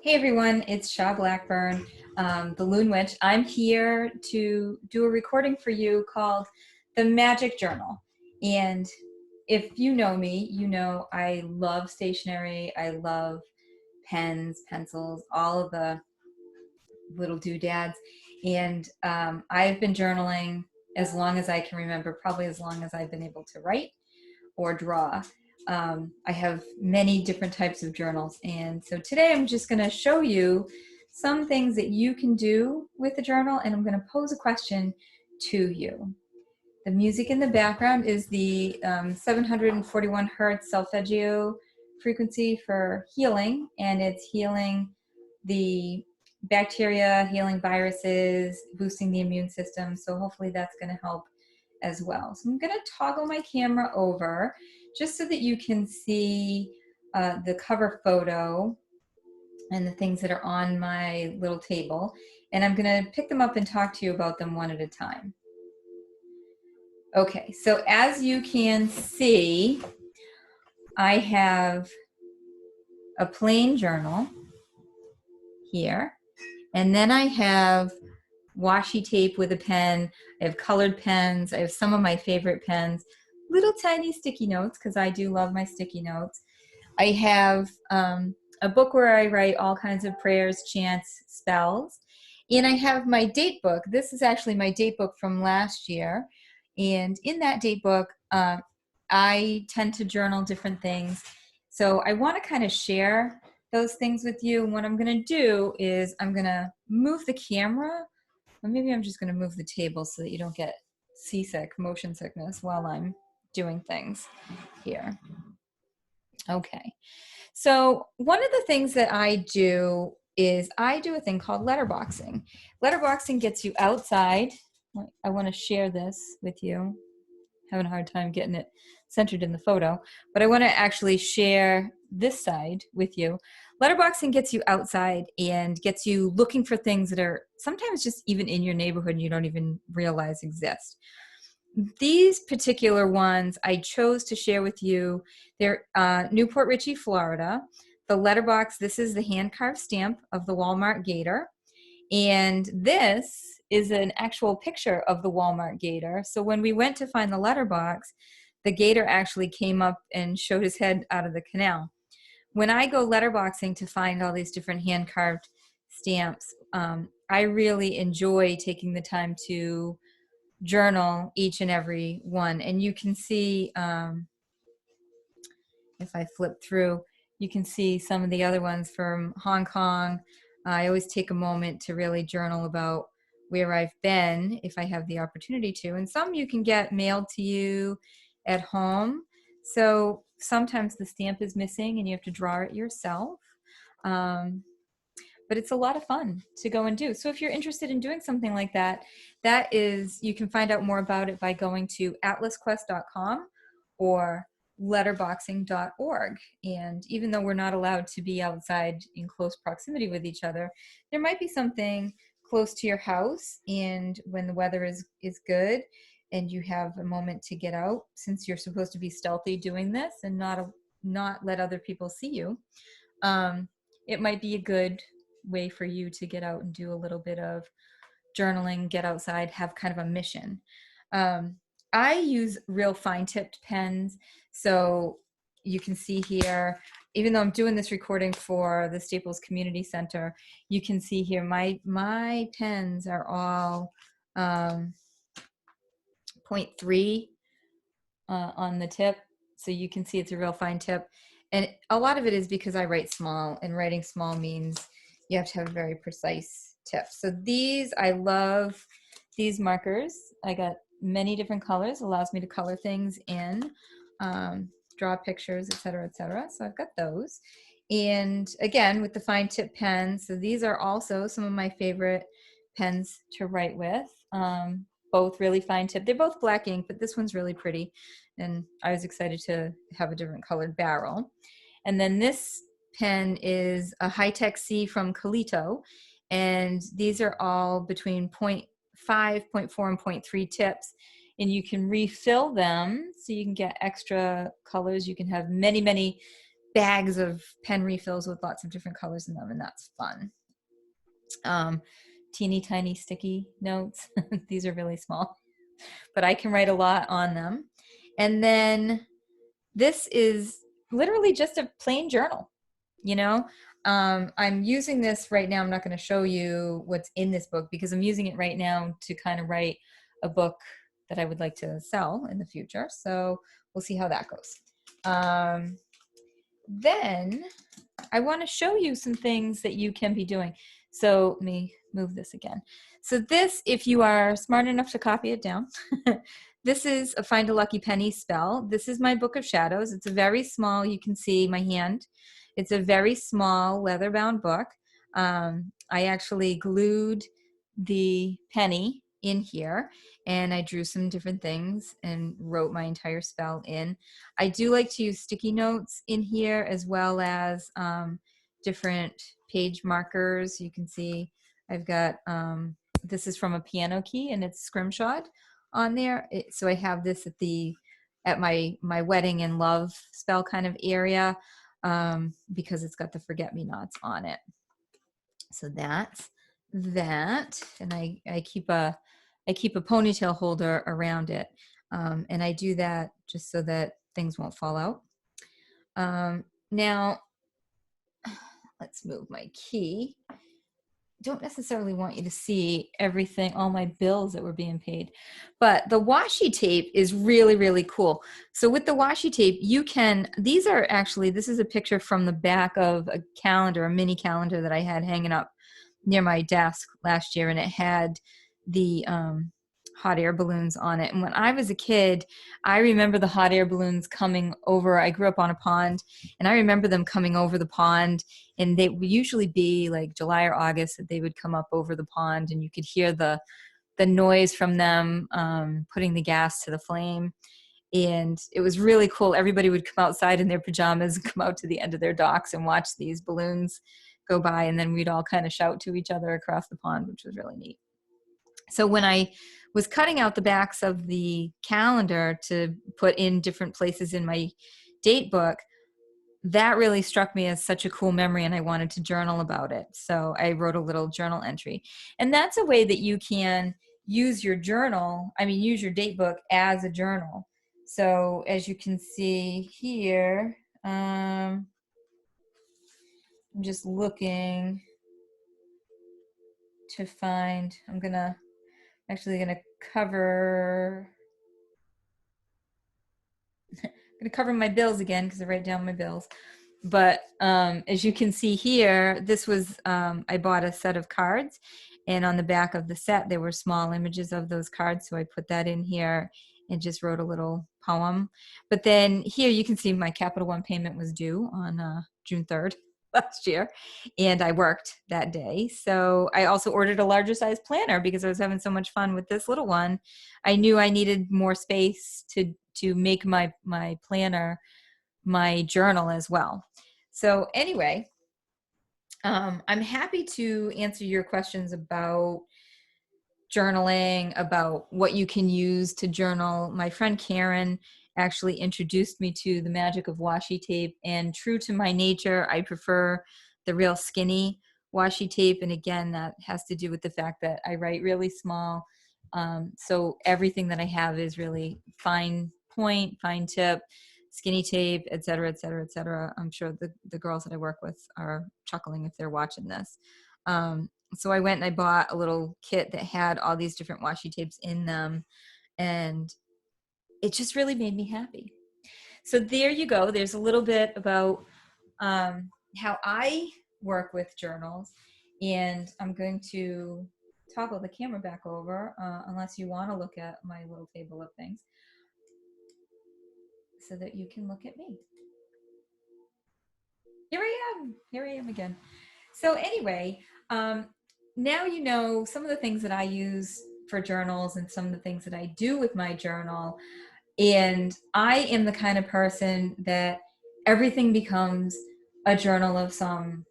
Hey everyone, it's Sha Blackburn, the Loon Witch. I'm here to do a recording for you called the Magick Journal. And if you know me, you know I love stationery, I love pens, pencils, all of the little doodads. And I've been journaling as long as I can remember, probably as long as I've been able to write or draw. I have many different types of journals. And so today I'm just going to show you some things that you can do with the journal, and I'm going to pose a question to you. The music in the background is the 741 hertz solfeggio frequency for healing, and it's healing the bacteria, healing viruses, boosting the immune system. So hopefully that's going to help as well. So I'm going to toggle my camera over just so that you can see the cover photo and the things that are on my little table. And I'm going to pick them up and talk to you about them one at a time. Okay, so as you can see, I have a plain journal here, and then I have washi tape with a pen. I have colored pens. I have some of my favorite pens, little tiny sticky notes because I do love my sticky notes. I have a book where I write all kinds of prayers, chants, spells. And I have my date book. This is actually my date book from last year. And in that date book, I tend to journal different things. So I want to kind of share those things with you. And what I'm going to do is I'm going to move the camera, or maybe I'm just going to move the table so that you don't get seasick, motion sickness while I'm doing things here. Okay. So one of the things that I do is I do a thing called letterboxing. Letterboxing gets you outside. I want to share this with you. Having a hard time getting it centered in the photo, but I want to actually share this side with you. Letterboxing gets you outside and gets you looking for things that are sometimes just even in your neighborhood and you don't even realize exist. These particular ones I chose to share with you. They're Newport Richey, Florida. The letterbox, this is the hand-carved stamp of the Walmart gator. And this is an actual picture of the Walmart gator. So when we went to find the letterbox, the gator actually came up and showed his head out of the canal. When I go letterboxing to find all these different hand-carved stamps, I really enjoy taking the time to journal each and every one. And you can see, if I flip through, you can see some of the other ones from Hong Kong. I always take a moment to really journal about where I've been if I have the opportunity to. And some you can get mailed to you at home. So sometimes the stamp is missing and you have to draw it yourself. But it's a lot of fun to go and do. So if you're interested in doing something like that, you can find out more about it by going to atlasquest.com or letterboxing.org. And even though we're not allowed to be outside in close proximity with each other, there might be something close to your house, and when the weather is good and you have a moment to get out, since you're supposed to be stealthy doing this and not let other people see you, it might be a good way for you to get out and do a little bit of journaling, get outside, have kind of a mission. I use real fine-tipped pens, so you can see here, even though I'm doing this recording for the Staples Community Center, you can see here my pens are all 0.3 on the tip, so you can see it's a real fine tip. And a lot of it is because I write small, and writing small means you have to have a very precise tip. So I love these markers. I got many different colors, allows me to color things in, draw pictures, etc., etc. So I've got those. And again, with the fine tip pens, so these are also some of my favorite pens to write with. Both really fine tip. They're both black ink, but this one's really pretty. And I was excited to have a different colored barrel. And then this pen is a High-Tech C from Colito. And these are all between 0.5, 0.4, and 0.3 tips. And you can refill them so you can get extra colors. You can have many, many bags of pen refills with lots of different colors in them, and that's fun. Teeny tiny sticky notes. These are really small, but I can write a lot on them. And then this is literally just a plain journal, you know. I'm using this right now. I'm not going to show you what's in this book because I'm using it right now to kind of write a book that I would like to sell in the future. So we'll see how that goes. Then I want to show you some things that you can be doing. So let me move this again. So this, if you are smart enough to copy it down, this is a Find a Lucky Penny spell. This is my Book of Shadows. It's a very small, you can see my hand. It's a very small leather-bound book. I actually glued the penny in here, and I drew some different things and wrote my entire spell in. I do like to use sticky notes in here as well as different page markers. You can see I've got, this is from a piano key and it's scrimshawed on there. So I have this at my wedding and love spell kind of area because it's got the forget-me-nots on it. So that's that. And I keep a ponytail holder around it. And I do that just so that things won't fall out. Now, let's move my key. Don't necessarily want you to see everything, all my bills that were being paid, but the washi tape is really, really cool. So with the washi tape, you can, these are actually, this is a picture from the back of a calendar, a mini calendar that I had hanging up near my desk last year, and it had the hot air balloons on it. And when I was a kid, I remember the hot air balloons coming over. I grew up on a pond, and I remember them coming over the pond, and they would usually be like July or August that they would come up over the pond, and you could hear the noise from them putting the gas to the flame. And it was really cool. Everybody would come outside in their pajamas and come out to the end of their docks and watch these balloons go by, and then we'd all kind of shout to each other across the pond, which was really neat. So when I was cutting out the backs of the calendar to put in different places in my date book, that really struck me as such a cool memory, and I wanted to journal about it. So I wrote a little journal entry. And that's a way that you can use your journal, use your date book as a journal. So as you can see here, I'm just looking to find, I'm actually gonna cover my bills again because I write down my bills. But as you can see here, this was, I bought a set of cards, and on the back of the set, there were small images of those cards. So I put that in here and just wrote a little poem. But then here you can see my Capital One payment was due on June 3rd last year, and I worked that day. So I also ordered a larger size planner because I was having so much fun with this little one. I knew I needed more space to make my planner my journal as well. So anyway, I'm happy to answer your questions about journaling, about what you can use to journal. My friend Karen actually introduced me to the magic of washi tape, and true to my nature, I prefer the real skinny washi tape. And again, that has to do with the fact that I write really small. So everything that I have is really fine point, fine tip, skinny tape, et cetera, et cetera, et cetera. I'm sure the girls that I work with are chuckling if they're watching this. So I went and I bought a little kit that had all these different washi tapes in them, and it just really made me happy. So there you go. There's a little bit about how I work with journals, and I'm going to toggle the camera back over unless you want to look at my little table of things so that you can look at me. Here I am again. So anyway, now you know some of the things that I use for journals and some of the things that I do with my journal. And I am the kind of person that everything becomes a journal of some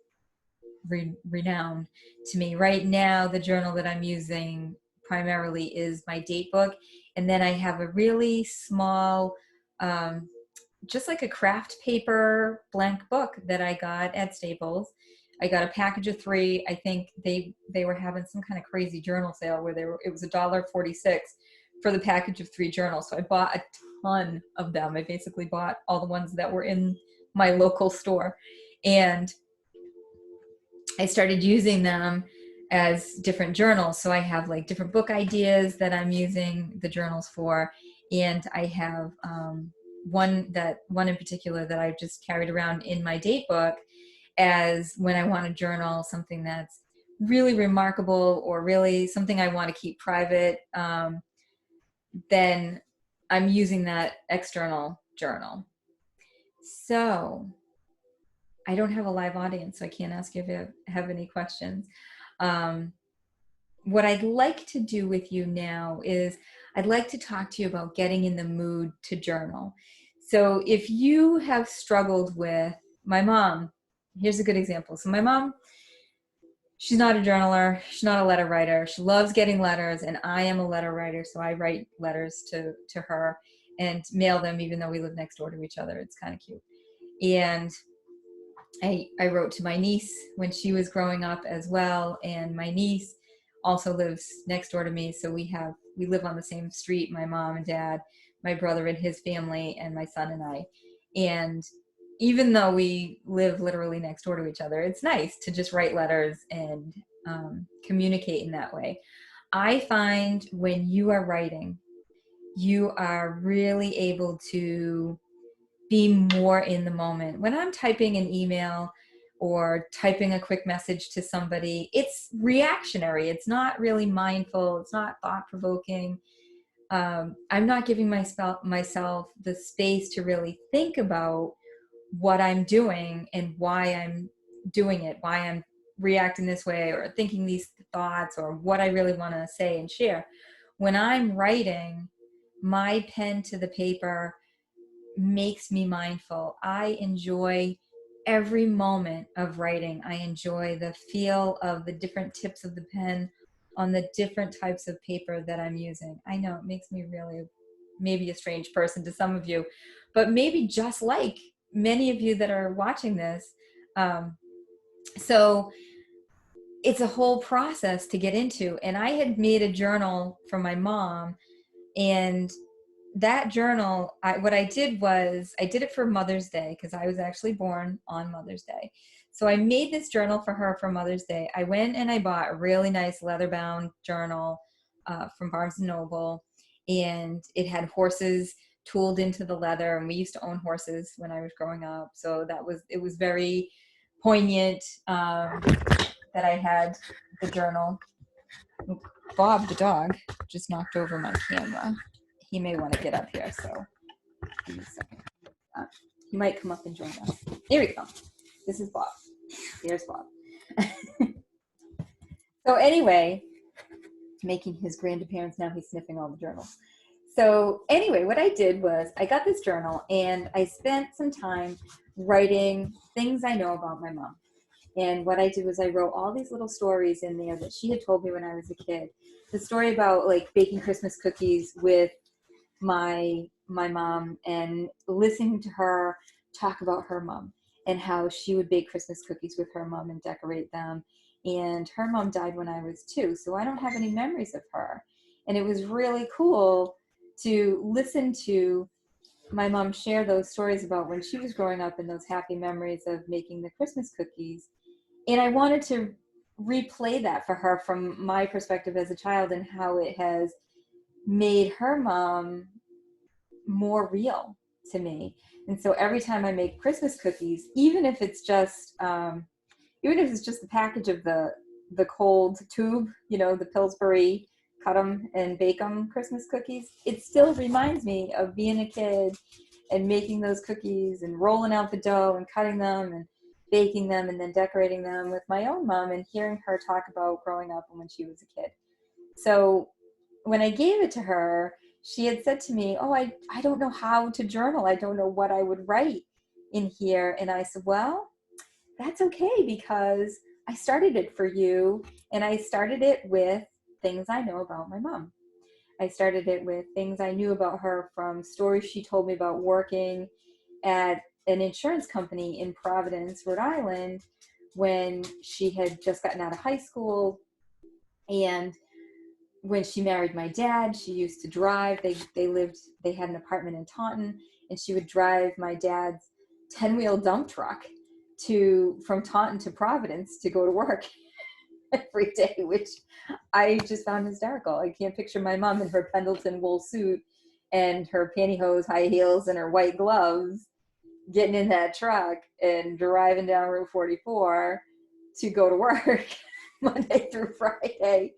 renown to me. Right now, the journal that I'm using primarily is my date book. And then I have a really small just like a craft paper blank book that I got at Staples. I got a package of 3. I think they were having some kind of crazy journal sale where it was $1.46 for the package of 3 journals. So I bought a ton of them. I basically bought all the ones that were in my local store. And I started using them as different journals. So I have like different book ideas that I'm using the journals for. And I have one in particular that I've just carried around in my date book as when I want to journal something that's really remarkable or really something I want to keep private, then I'm using that external journal. So I don't have a live audience, so I can't ask you if you have any questions. What I'd like to do with you now is I'd like to talk to you about getting in the mood to journal. So if you have struggled with my mom, here's a good example. So my mom, she's not a journaler. She's not a letter writer. She loves getting letters, and I am a letter writer, so I write letters to her and mail them even though we live next door to each other. It's kind of cute. And I wrote to my niece when she was growing up as well, and my niece also lives next door to me, so we live on the same street, my mom and dad, my brother and his family, and my son and I. And even though we live literally next door to each other, it's nice to just write letters and communicate in that way. I find when you are writing, you are really able to be more in the moment. When I'm typing an email or typing a quick message to somebody, it's reactionary. It's not really mindful. It's not thought-provoking. I'm not giving myself the space to really think about what I'm doing and why I'm doing it, why I'm reacting this way or thinking these thoughts or what I really want to say and share. When I'm writing, my pen to the paper makes me mindful. I enjoy every moment of writing. I enjoy the feel of the different tips of the pen on the different types of paper that I'm using. I know it makes me really maybe a strange person to some of you, but maybe just like many of you that are watching this. So it's a whole process to get into. And I had made a journal for my mom, and that journal, what I did was I did it for Mother's Day because I was actually born on Mother's Day. So I made this journal for her for Mother's Day. I went and I bought a really nice leather-bound journal from Barnes & Noble, and it had horses tooled into the leather, and we used to own horses when I was growing up. So it was very poignant that I had the journal. Bob, the dog, just knocked over my camera. He may want to get up here, so give me a second. He might come up and join us. Here we go. This is Bob. Here's Bob. So anyway, making his grand appearance now, he's sniffing all the journals. So anyway, what I did was I got this journal and I spent some time writing things I know about my mom. And what I did was I wrote all these little stories in there that she had told me when I was a kid. The story about like baking Christmas cookies with my mom and listening to her talk about her mom and how she would bake Christmas cookies with her mom and decorate them. And her mom died when I was 2, so I don't have any memories of her. And it was really cool to listen to my mom share those stories about when she was growing up and those happy memories of making the Christmas cookies. And I wanted to replay that for her from my perspective as a child and how it has made her mom more real to me. And so every time I make Christmas cookies, even if it's just the package of the cold tube, the Pillsbury cut them and bake them Christmas cookies, it still reminds me of being a kid and making those cookies and rolling out the dough and cutting them and baking them and then decorating them with my own mom and hearing her talk about growing up and when she was a kid. So when I gave it to her, she had said to me, oh, I don't know how to journal. I don't know what I would write in here. And I said, well, that's okay, because I started it for you, and I started it with things I know about my mom. I started it with things I knew about her from stories she told me about working at an insurance company in Providence, Rhode Island, when she had just gotten out of high school. And when she married my dad, she used to drive. They had an apartment in Taunton, and she would drive my dad's 10-wheel dump truck from Taunton to Providence to go to work every day, which I just found hysterical. I can't picture my mom in her Pendleton wool suit and her pantyhose, high heels, and her white gloves getting in that truck and driving down Route 44 to go to work Monday through Friday.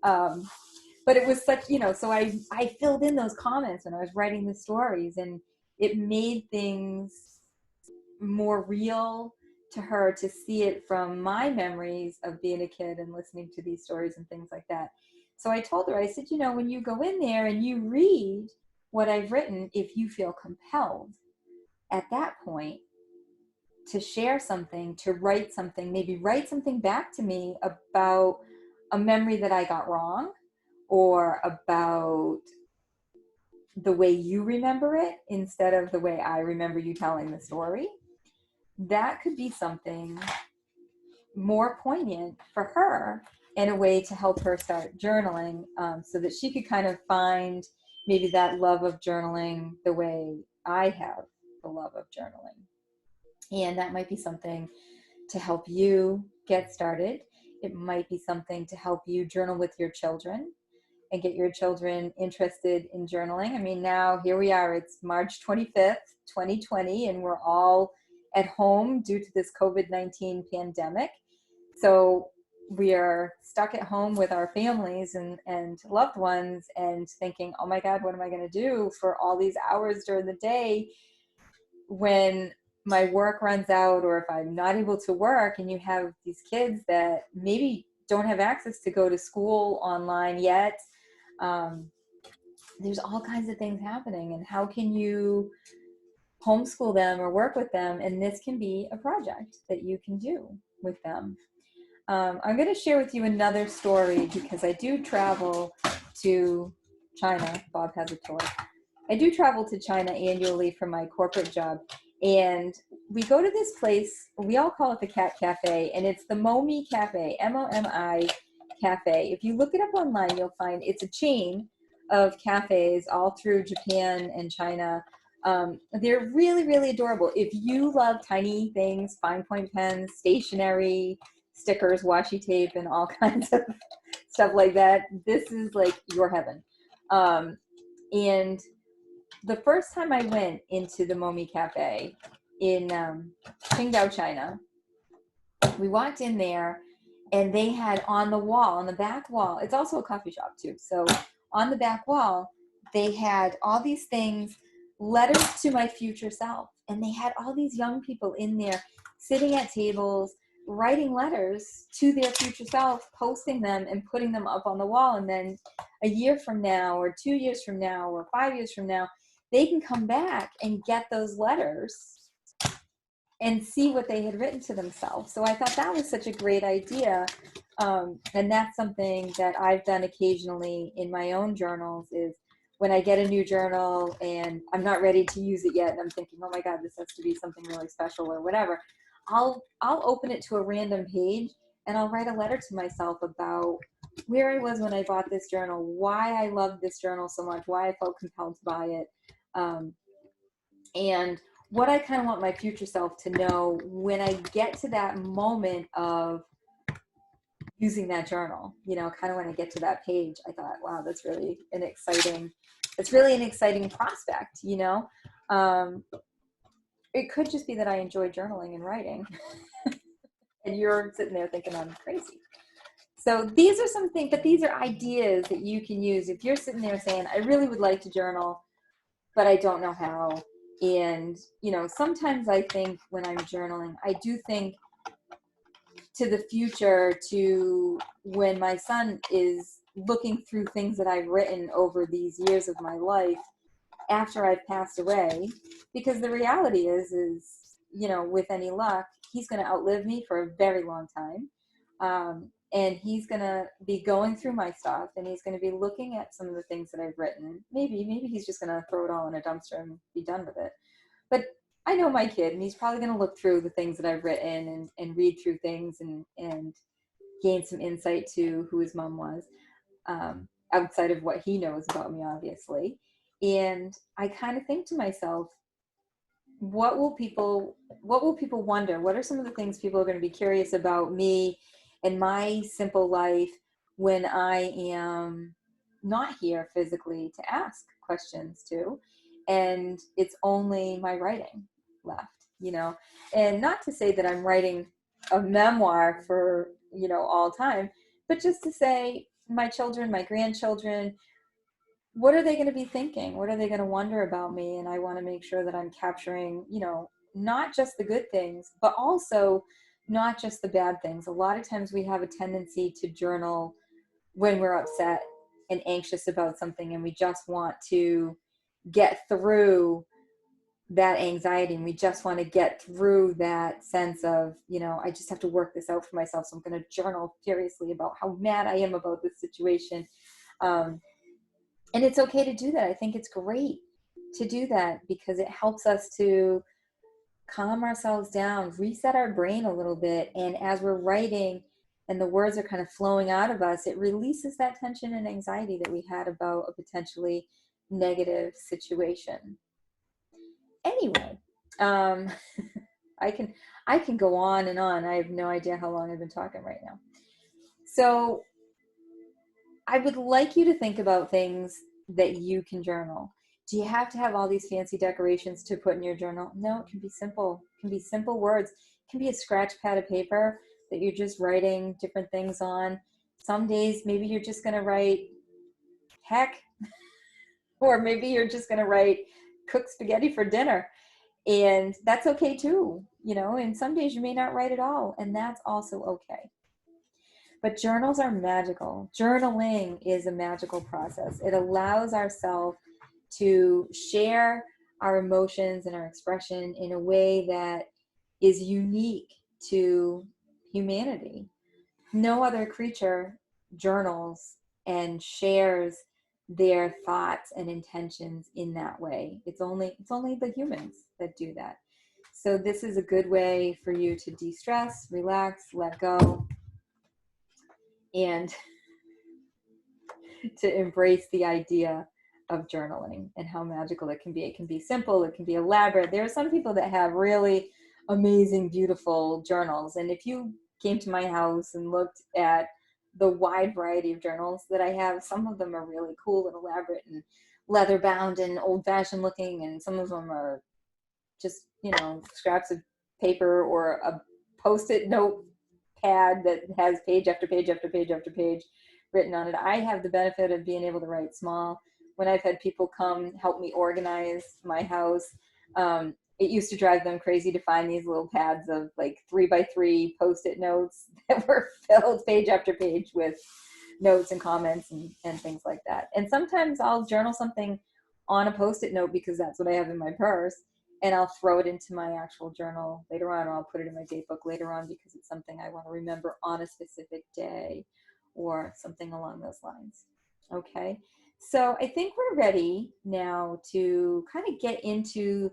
But it was such, so I filled in those comments when I was writing the stories, and it made things more real to her to see it from my memories of being a kid and listening to these stories and things like that. So I told her, I said, when you go in there and you read what I've written, if you feel compelled at that point to share something, to write something, maybe write something back to me about a memory that I got wrong, or about the way you remember it instead of the way I remember you telling the story, that could be something more poignant for her and a way to help her start journaling, so that she could kind of find maybe that love of journaling the way I have the love of journaling. And that might be something to help you get started. It might be something to help you journal with your children and get your children interested in journaling. I mean, now here we are, it's March 25th, 2020, and we're all at home due to this COVID-19 pandemic. So we are stuck at home with our families and loved ones and thinking, oh my God, what am I going to do for all these hours during the day when my work runs out, or if I'm not able to work? And you have these kids that maybe don't have access to go to school online yet. There's all kinds of things happening, and how can you homeschool them or work with them? And this can be a project that you can do with them. I'm going to share with you another story because I do travel to China. Bob has a toy. I do travel to China annually for my corporate job. And we go to this place, we all call it the Cat Cafe, and it's the Momi Cafe, M-O-M-I Cafe. If you look it up online, you'll find it's a chain of cafes all through Japan and China. They're really, really adorable. If you love tiny things, fine point pens, stationery, stickers, washi tape, and all kinds of stuff like that, this is like your heaven. And the first time I went into the Momi Cafe in Qingdao, China, we walked in there and they had on the wall, on the back wall, it's also a coffee shop too. So on the back wall, they had all these things, letters to my future self. And they had all these young people in there sitting at tables, writing letters to their future self, posting them and putting them up on the wall. And then a year from now, or 2 years from now, or 5 years from now, they can come back and get those letters and see what they had written to themselves. So I thought that was such a great idea. And that's something that I've done occasionally in my own journals, is when I get a new journal and I'm not ready to use it yet, and I'm thinking, oh my God, this has to be something really special or whatever, I'll open it to a random page and I'll write a letter to myself about where I was when I bought this journal, why I loved this journal so much, why I felt compelled to buy it, and what I kind of want my future self to know when I get to that moment of using that journal. Kind of when I get to that page, I thought, wow, that's really an exciting prospect. It could just be that I enjoy journaling and writing and you're sitting there thinking I'm crazy. So these are some things, but these are ideas that you can use if you're sitting there saying, I really would like to journal, but I don't know how. And, sometimes I think when I'm journaling, I do think to the future, to when my son is looking through things that I've written over these years of my life after I've passed away, because the reality is, with any luck, he's going to outlive me for a very long time. And he's going to be going through my stuff, and he's going to be looking at some of the things that I've written. Maybe he's just going to throw it all in a dumpster and be done with it. But I know my kid, and he's probably going to look through the things that I've written and read through things and gain some insight to who his mom was, outside of what he knows about me, obviously. And I kind of think to myself, what will people wonder? What are some of the things people are going to be curious about me and my simple life when I am not here physically to ask questions to? And it's only my writing left, and not to say that I'm writing a memoir for, all time, but just to say my children, my grandchildren, what are they going to be thinking? What are they going to wonder about me? And I want to make sure that I'm capturing, not just the good things, but also not just the bad things. A lot of times we have a tendency to journal when we're upset and anxious about something, and we just want to get through that anxiety, and we just want to get through that sense of, I just have to work this out for myself. So I'm going to journal furiously about how mad I am about this situation. And it's okay to do that. I think it's great to do that because it helps us to calm ourselves down, reset our brain a little bit. And as we're writing and the words are kind of flowing out of us, it releases that tension and anxiety that we had about a potentially negative situation. Anyway, um, I can I can go on and on. I have no idea how long I've been talking right now. So I would like you to think about things that you can journal. Do you have to have all these fancy decorations to put in your journal? No, it can be simple. It can be simple words. It can be a scratch pad of paper that you're just writing different things on. Some days, maybe you're just going to write heck, or maybe you're just going to write cook spaghetti for dinner. And that's okay too, and some days you may not write at all, and that's also okay. But journals are magical. Journaling is a magical process. It allows ourselves to share our emotions and our expression in a way that is unique to humanity. No other creature journals and shares their thoughts and intentions in that way. It's only the humans that do that. So this is a good way for you to de-stress, relax, let go, and to embrace the idea of journaling and how magical it can be. It can be simple, it can be elaborate. There are some people that have really amazing, beautiful journals. And if you came to my house and looked at the wide variety of journals that I have, some of them are really cool and elaborate and leather bound and old fashioned looking, and some of them are just, scraps of paper or a post-it note pad that has page after page after page after page written on it. I have the benefit of being able to write small. When I've had people come help me organize my house, it used to drive them crazy to find these little pads of like 3x3 post-it notes that were filled page after page with notes and comments and things like that. And sometimes I'll journal something on a post-it note because that's what I have in my purse, and I'll throw it into my actual journal later on, or I'll put it in my date book later on because it's something I want to remember on a specific day or something along those lines. Okay, so I think we're ready now to kind of get into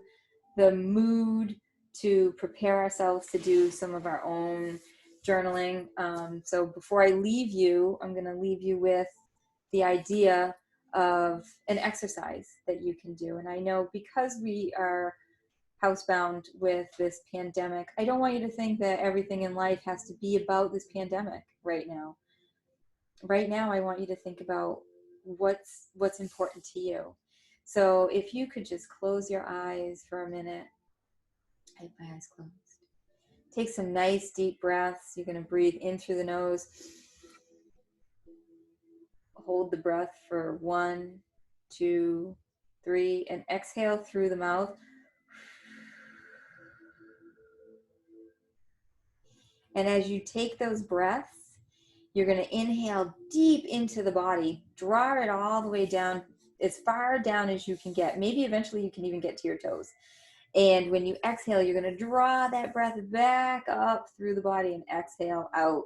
the mood to prepare ourselves to do some of our own journaling. So before I leave you, I'm going to leave you with the idea of an exercise that you can do. And I know because we are housebound with this pandemic, I don't want you to think that everything in life has to be about this pandemic right now. Right now, I want you to think about what's important to you. So if you could just close your eyes for a minute. I have my eyes closed. Take some nice deep breaths. You're going to breathe in through the nose. Hold the breath for 1, 2, 3, and exhale through the mouth. And as you take those breaths, you're going to inhale deep into the body, draw it all the way down, as far down as you can get. Maybe eventually you can even get to your toes. And when you exhale, you're going to draw that breath back up through the body and exhale out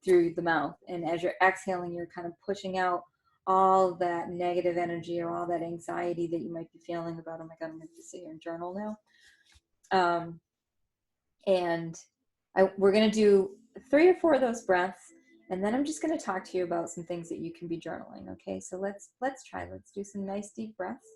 through the mouth. And as you're exhaling, you're kind of pushing out all that negative energy or all that anxiety that you might be feeling about, oh my God, I'm going to sit here and journal now. And we're going to do 3 or 4 of those breaths, and then I'm just going to talk to you about some things that you can be journaling. Okay, so let's try. Let's do some nice deep breaths.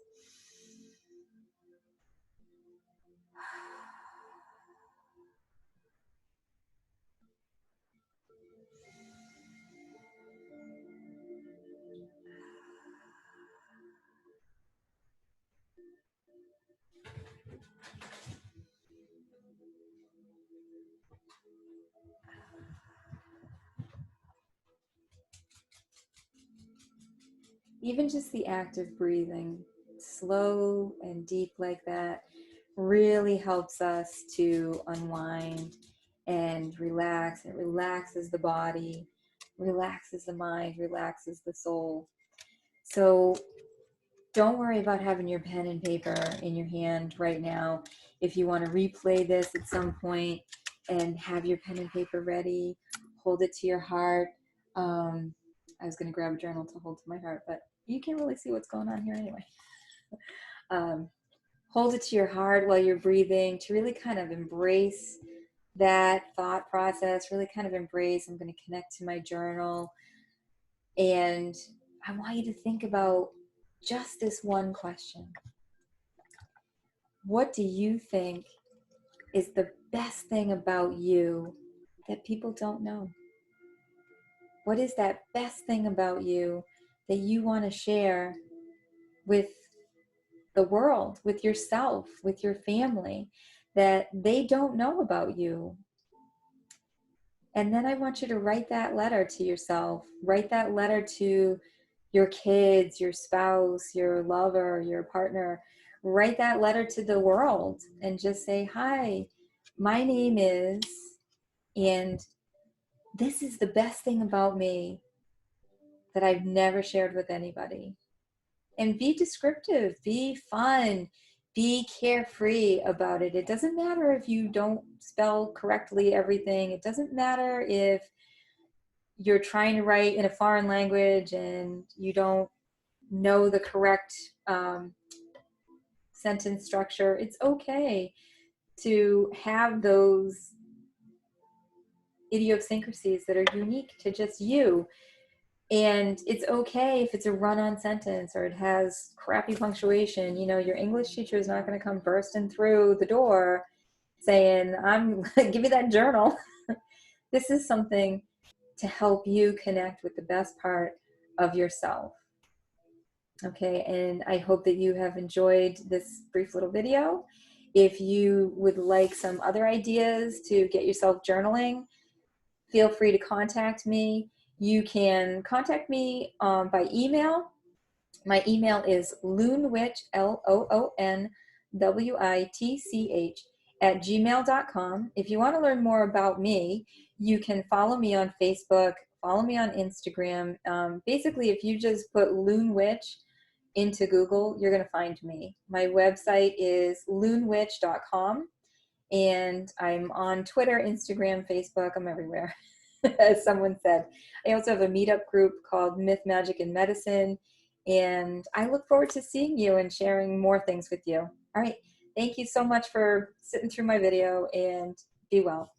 Even just the act of breathing slow and deep like that really helps us to unwind and relax. It relaxes the body, relaxes the mind, relaxes the soul. So don't worry about having your pen and paper in your hand right now. If you want to replay this at some point and have your pen and paper ready, hold it to your heart. I was going to grab a journal to hold to my heart, but you can't really see what's going on here anyway. Hold it to your heart while you're breathing to really kind of embrace that thought process, really kind of embrace, I'm going to connect to my journal. And I want you to think about just this one question. What do you think is the best thing about you that people don't know? What is that best thing about you that you want to share with the world, with yourself, with your family, that they don't know about you? And then I want you to write that letter to yourself, write that letter to your kids, your spouse, your lover, your partner. Write that letter to the world and just say, hi, my name is, and this is the best thing about me that I've never shared with anybody. And be descriptive, be fun, be carefree about it. It doesn't matter if you don't spell correctly everything. It doesn't matter if you're trying to write in a foreign language and you don't know the correct sentence structure. It's okay to have those idiosyncrasies that are unique to just you. And it's okay if it's a run-on sentence or it has crappy punctuation. You know, your English teacher is not going to come bursting through the door saying, give me that journal. This is something to help you connect with the best part of yourself. Okay, and I hope that you have enjoyed this brief little video. If you would like some other ideas to get yourself journaling, feel free to contact me. You can contact me by email. My email is loonwitch, LOONWITCH, @gmail.com. If you want to learn more about me, you can follow me on Facebook, follow me on Instagram. Basically, if you just put loonwitch into Google, you're going to find me. My website is loonwitch.com, and I'm on Twitter, Instagram, Facebook. I'm everywhere, as someone said. I also have a meetup group called Myth, Magic, and Medicine, and I look forward to seeing you and sharing more things with you. All right. Thank you so much for sitting through my video, and be well.